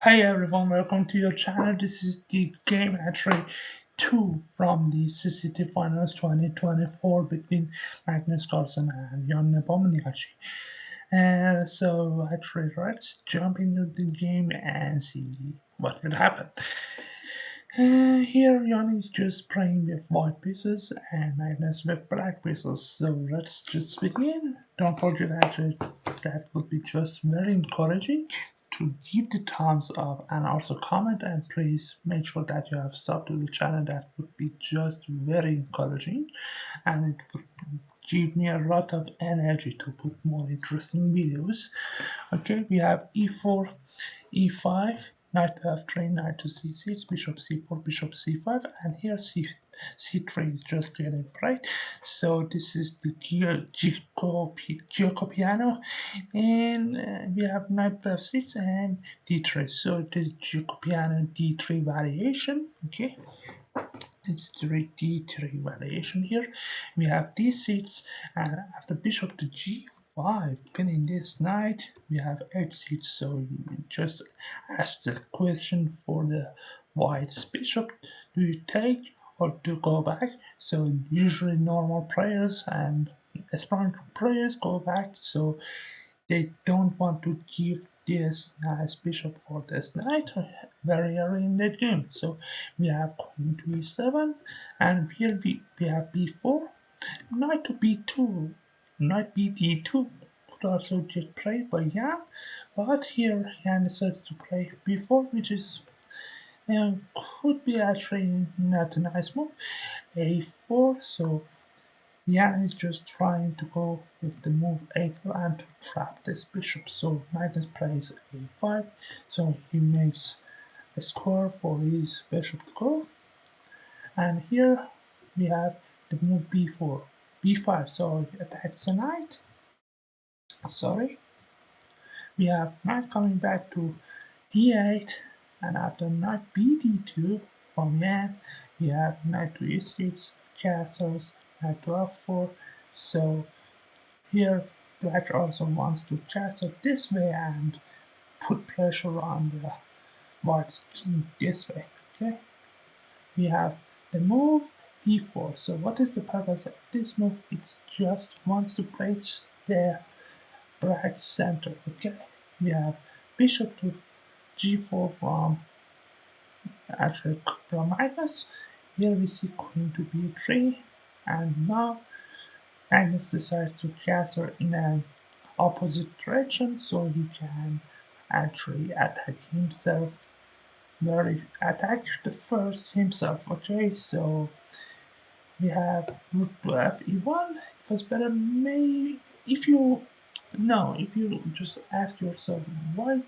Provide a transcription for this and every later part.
Hi everyone, welcome to your channel. This is the game entry 2 from the CCT Finals 2024 between Magnus Carlsen and Ian Nepomniachtchi. So actually, let's jump into the game and see what will happen. Here Jan is just playing with white pieces and Magnus with black pieces. So let's just begin. Don't forget actually that would be just very encouraging to give the thumbs up and also comment, and please make sure that you have subbed to the channel. That would be just very encouraging and it would give me a lot of energy to put more interesting videos. Okay, we have e4, e5, knight to f3, knight to c6, bishop c4, bishop c5, and here c3 is just getting played. So this is the Giuoco Piano, and we have knight to f6 and d3. So this is Giuoco Piano d3 variation. Okay, it's the d3 variation here. We have d6, and after bishop to g5, pinning this knight, we have h6. So you just ask the question for the white's bishop: do you take or do go back? So usually normal players and aspiring players go back. So they don't want to give this nice bishop for this knight very early in the game. So we have queen to e7, and here we have b4, knight to b2, knight b d2 could also get played by Jan, but here Jan decides to play b4, which is could be actually not a nice move. a4, so Jan is just trying to go with the move a4 and to trap this bishop. So Magnus plays a5, so he makes a square for his bishop to go. And here we have the move b4, b5, so he attacks the knight. Sorry. We have knight coming back to d8, and after knight bd2 from Jan, we have knight to e6, castles, knight to f4. So here black also wants to castle this way and put pressure on the white's king this way. Okay, we have the move d4. So what is the purpose of this move? It just wants to place the black center. Okay, we have bishop to g4 from actually from Magnus. Here we see queen to b3, and now Magnus decides to castle in an opposite direction so he can actually attack himself, very attack the first himself. Okay, so we have rook to f e1. It was better maybe if you if you just ask yourself why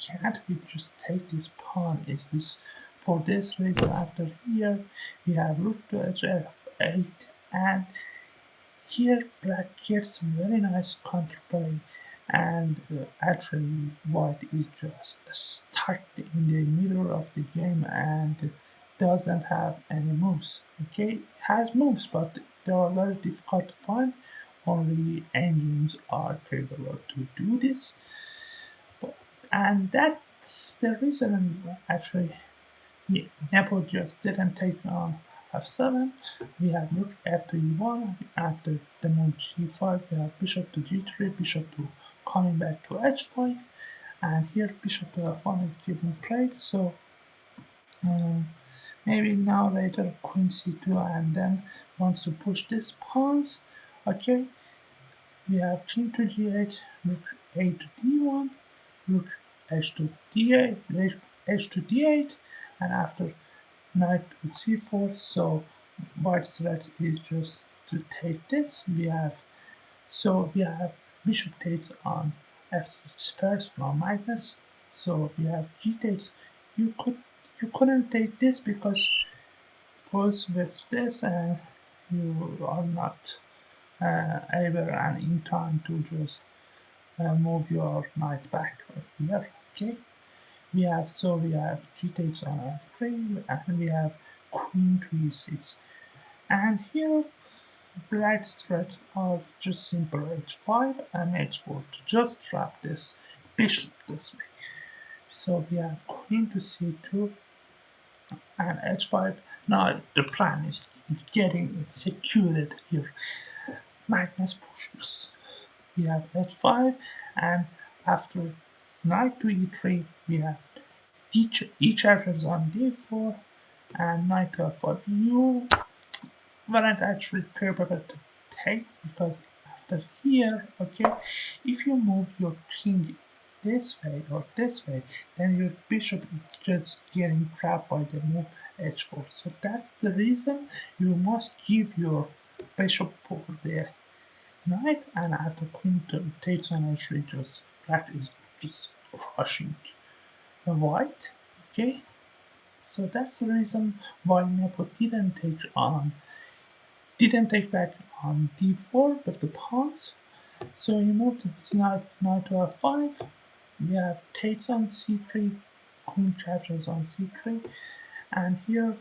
can't we just take this pawn? Is this for this reason? After here we have rook to h8, and here black gets very nice counterplay, and actually white is just stuck in the middle of the game and doesn't have any moves. Okay, it has moves, but they are very difficult to find. Only engines are capable to do this, and that's the reason actually Nepo just didn't take on f7. We have rook f to e1. After the move g5, we have bishop to g3, bishop to coming back to h5, and here bishop to f1 is getting played. So um, maybe now later queen c2, and then wants to push this pawns. Okay, we have king to g8, rook a to d1, rook h to d8, h to d8, and after knight to c4. So white's threat is just to take this. We have bishop takes on f6 first from Magnus. So we have g takes. You couldn't take this because goes with this, and you are not able and in time to just move your knight back here. Okay. We have g takes on f3, and we have queen to e6. And here black's threats are just simple h5 and h4 to just trap this bishop this way. So we have queen to c2 and h5. Now the plan is getting executed here. Magnus pushes. We have h5, and after knight to e3, we have each address on d4 and knight to f4. You weren't actually capable to take because after here, okay, if you move your king this way or this way, then your bishop is just getting trapped by the move h4. So that's the reason you must give your bishop for the knight, and after queen takes on h3, just black is just crushing the white. Okay, so that's the reason why Nepo didn't take back on d4 with the pawns. So he moved his knight to f5. We have takes on c3, queen captures on c3, and here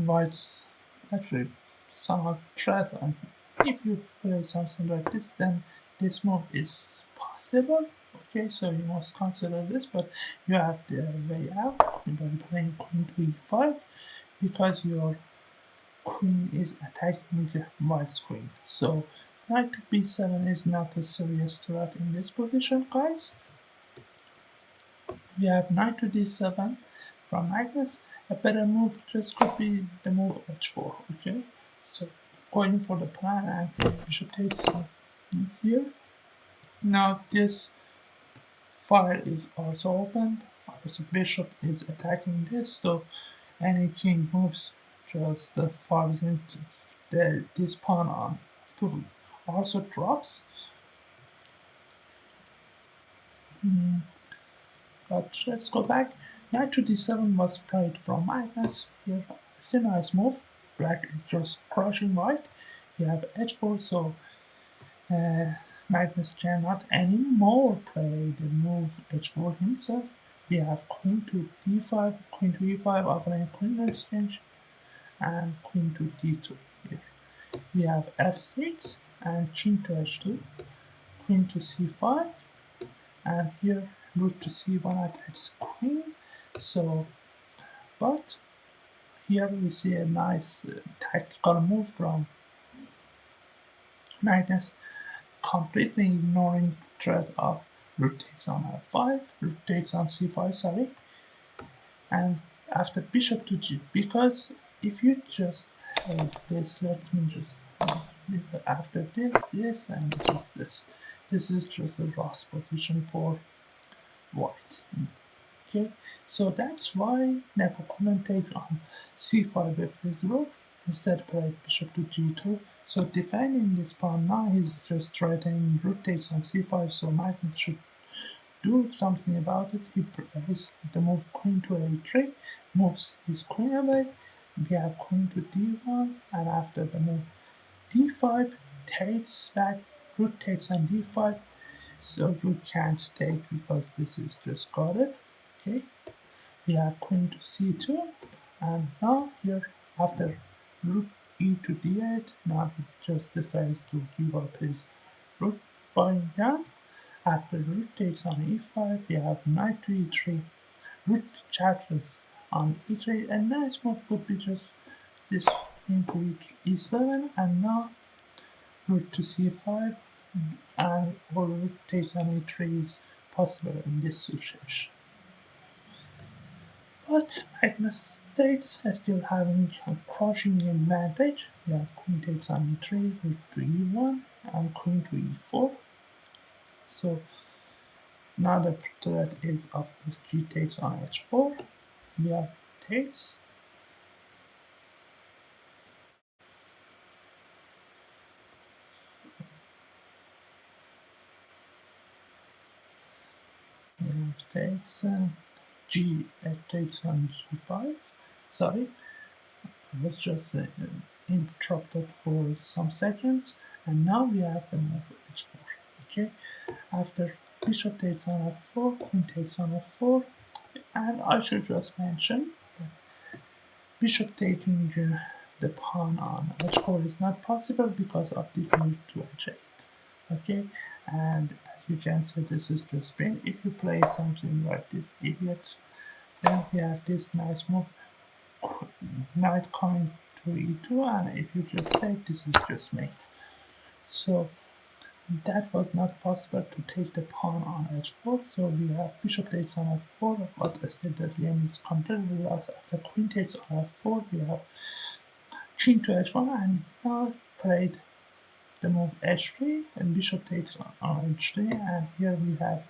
white's actually somehow threatened. If you play something like this, then this move is possible. Okay, so you must consider this, but you have the way out by playing queen to e5 because your queen is attacking the white's queen. So knight to b7 is not a serious threat in this position, guys. We have knight to d7 from Magnus. A better move just could be the move h4. Okay, so going for the plan and bishop takes here. Now this file is also open. Also bishop is attacking this, so any king moves just falls into this pawn on to also drops. But let's go back. Knight to d7 was played from Magnus. Here, it's a nice move. Black is just crushing white. You have h4, so Magnus cannot anymore play the move h4 himself. We have queen to d5, queen to e5, opening queen exchange, and queen to d2 here. We have f6 and king to h2, queen to c5, and here rook to c1 attacks queen. So, but here we see a nice tactical move from Magnus, completely ignoring threat of rook takes on f5, rook takes on c5, sorry, and after bishop to g, because if you just take this, let me just after this, and this is just a lost position for white. Okay, so that's why Nepo couldn't take on c5 with his rook, instead played bishop to g2. So defending this pawn now, he's just threatening rook takes on c5, so Magnus should do something about it. He plays the move queen to a3, moves his queen away. We have queen to d1, and after the move d5, takes back, rook takes on d5, so rook can't take because this is just guarded. Okay, we have queen to c2, and now here after rook e to d8, now he just decides to give up his rook buying down. After rook takes on e5, we have knight to e3, rook chatters on e3, a nice move could be just this queen to e7, and now rook to c5, and or rook takes on e3 is possible in this situation. But Magnus states are still having a crushing advantage. We have queen takes on e3, rook to e1, and queen to e4. So now the threat is of course g takes on h4. We have takes. We have takes g takes on g5. Sorry, I was just interrupted for some seconds, and now we have the move h4. Okay, after bishop takes on f4, queen takes on f4, and I should just mention that bishop taking the pawn on h4 is not possible because of this move to h8. Okay, and as you can see, this is the spin. If you play something like this idiot Then we have this nice move, knight coming to e2, and if you just take, this is just mate. So that was not possible to take the pawn on h4, so we have bishop takes on f4, but still the game is completely lost. After queen takes on f4, we have king to h1, and now played the move h3, and bishop takes on h3, and here we have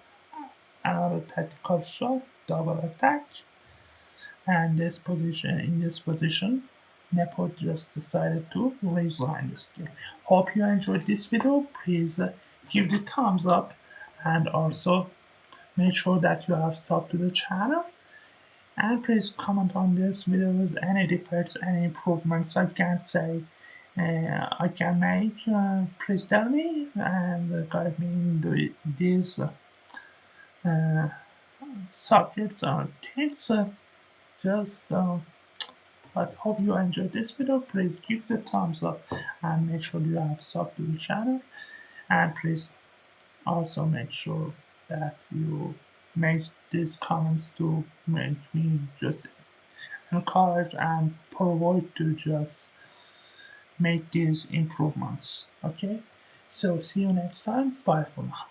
another tactical shot, double attack, and in this position, Nepo just decided to resign this game. Hope you enjoyed this video. Please give the thumbs up, and also make sure that you have subbed to the channel. And please comment on this videos, any defects, any improvements I can say I can make. Please tell me and guide me in these subjects or things. Just But hope you enjoyed this video. Please give the thumbs up and make sure you have subbed to the channel. And please also make sure that you make these comments to make me just encourage and provide to just make these improvements. Okay, so see you next time. Bye for now.